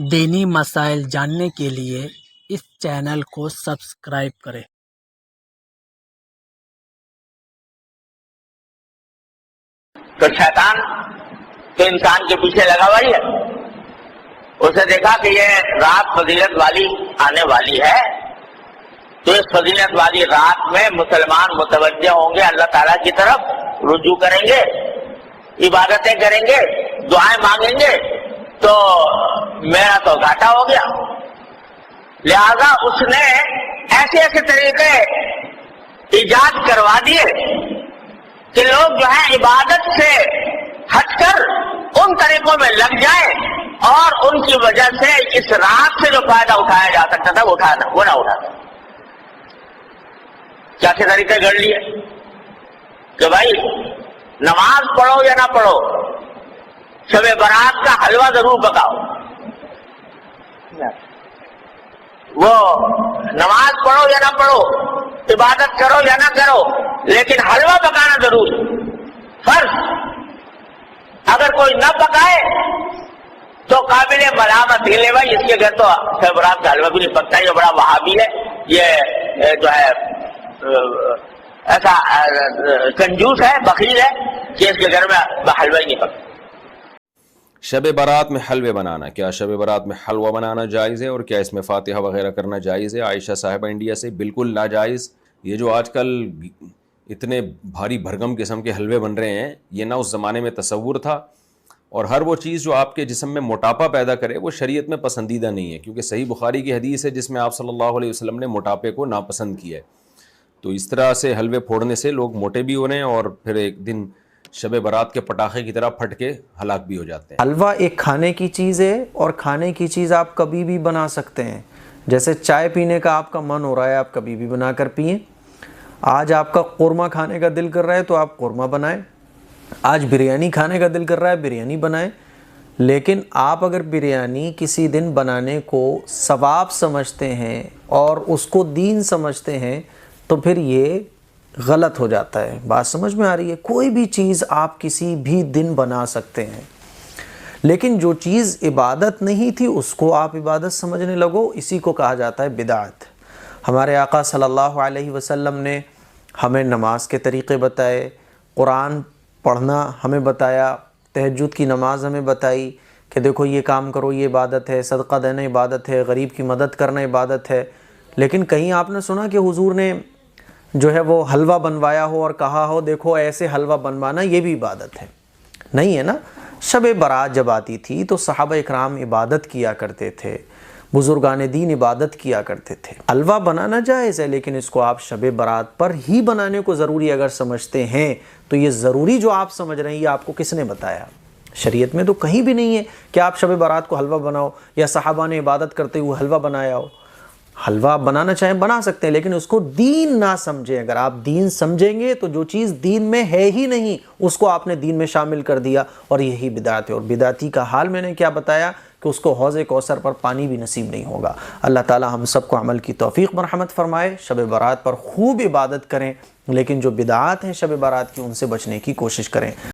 دینی مسائل جاننے کے لیے اس چینل کو سبسکرائب کریں۔ تو شیطان تو انسان کے پیچھے لگا ہوا ہی ہے۔ اسے دیکھا کہ یہ رات فضیلت والی آنے والی ہے، تو اس فضیلت والی رات میں مسلمان متوجہ ہوں گے، اللہ تعالیٰ کی طرف رجوع کریں گے، عبادتیں کریں گے، دعائیں مانگیں گے، تو میرا تو گھاٹا ہو گیا۔ لہذا اس نے ایسے ایسے طریقے ایجاد کروا دیے کہ لوگ جو ہے عبادت سے ہٹ کر ان طریقوں میں لگ جائیں، اور ان کی وجہ سے اس رات سے جو فائدہ اٹھایا جا سکتا تھا وہ نہ اٹھاتا۔ کیا سے طریقے گڑھ لیے کہ بھائی نماز پڑھو یا نہ پڑھو، شب برات کا حلوہ ضرور پکاؤ۔ وہ نماز پڑھو یا نہ پڑھو، عبادت کرو یا نہ کرو، لیکن حلوہ پکانا ضرور فرض۔ اگر کوئی نہ پکائے تو قابل ملامت ہی لے بھائی، اس کے گھر تو شب برات کا حلوہ بھی نہیں پکتا، یہ بڑا وہابی ہے، یہ جو ہے ایسا کنجوس ہے، بخیل ہے کہ اس کے گھر میں حلوہ ہی نہیں پکتا۔ شب برات میں حلوے بنانا، کیا شب برات میں حلوہ بنانا جائز ہے، اور کیا اس میں فاتحہ وغیرہ کرنا جائز ہے؟ عائشہ صاحبہ انڈیا سے: بالکل ناجائز۔ یہ جو آج کل اتنے بھاری بھرگم قسم کے حلوے بن رہے ہیں، یہ نہ اس زمانے میں تصور تھا، اور ہر وہ چیز جو آپ کے جسم میں موٹاپا پیدا کرے وہ شریعت میں پسندیدہ نہیں ہے، کیونکہ صحیح بخاری کی حدیث ہے جس میں آپ صلی اللہ علیہ وسلم نے موٹاپے کو ناپسند کیا ہے۔ تو اس طرح سے حلوے پھوڑنے سے لوگ موٹے بھی ہو رہے ہیں، اور پھر ایک دن شب برات کے پٹاخے کی طرح پھٹ کے ہلاک بھی ہو جاتے ہیں۔ حلوہ ایک کھانے کی چیز ہے، اور کھانے کی چیز آپ کبھی بھی بنا سکتے ہیں۔ جیسے چائے پینے کا آپ کا من ہو رہا ہے، آپ کبھی بھی بنا کر پئیں۔ آج آپ کا قورمہ کھانے کا دل کر رہا ہے تو آپ قورمہ بنائیں، آج بریانی کھانے کا دل کر رہا ہے بریانی بنائیں۔ لیکن آپ اگر بریانی کسی دن بنانے کو ثواب سمجھتے ہیں اور اس کو دین سمجھتے ہیں تو پھر یہ غلط ہو جاتا ہے۔ بات سمجھ میں آ رہی ہے؟ کوئی بھی چیز آپ کسی بھی دن بنا سکتے ہیں، لیکن جو چیز عبادت نہیں تھی اس کو آپ عبادت سمجھنے لگو، اسی کو کہا جاتا ہے بدعت۔ ہمارے آقا صلی اللہ علیہ وسلم نے ہمیں نماز کے طریقے بتائے، قرآن پڑھنا ہمیں بتایا، تہجد کی نماز ہمیں بتائی کہ دیکھو یہ کام کرو، یہ عبادت ہے، صدقہ دینا عبادت ہے، غریب کی مدد کرنا عبادت ہے۔ لیکن کہیں آپ نے سنا کہ حضور نے جو ہے وہ حلوہ بنوایا ہو اور کہا ہو دیکھو ایسے حلوہ بنوانا یہ بھی عبادت ہے؟ نہیں ہے نا۔ شب برات جب آتی تھی تو صحابہ اکرام عبادت کیا کرتے تھے، بزرگان دین عبادت کیا کرتے تھے۔ حلوہ بنانا جائز ہے، لیکن اس کو آپ شب برات پر ہی بنانے کو ضروری اگر سمجھتے ہیں تو یہ ضروری جو آپ سمجھ رہے ہیں یہ آپ کو کس نے بتایا؟ شریعت میں تو کہیں بھی نہیں ہے کہ آپ شب برات کو حلوہ بناؤ، یا صحابہ نے عبادت کرتے ہوئے حلوہ بنایا ہو۔ حلوہ بنانا چاہیں بنا سکتے ہیں، لیکن اس کو دین نہ سمجھیں۔ اگر آپ دین سمجھیں گے تو جو چیز دین میں ہے ہی نہیں اس کو آپ نے دین میں شامل کر دیا، اور یہی بدعت ہے۔ اور بدعتی کا حال میں نے کیا بتایا کہ اس کو حوض کوثر پر پانی بھی نصیب نہیں ہوگا۔ اللہ تعالی ہم سب کو عمل کی توفیق مرحمت فرمائے۔ شب برات پر خوب عبادت کریں، لیکن جو بدعات ہیں شب برات کی ان سے بچنے کی کوشش کریں۔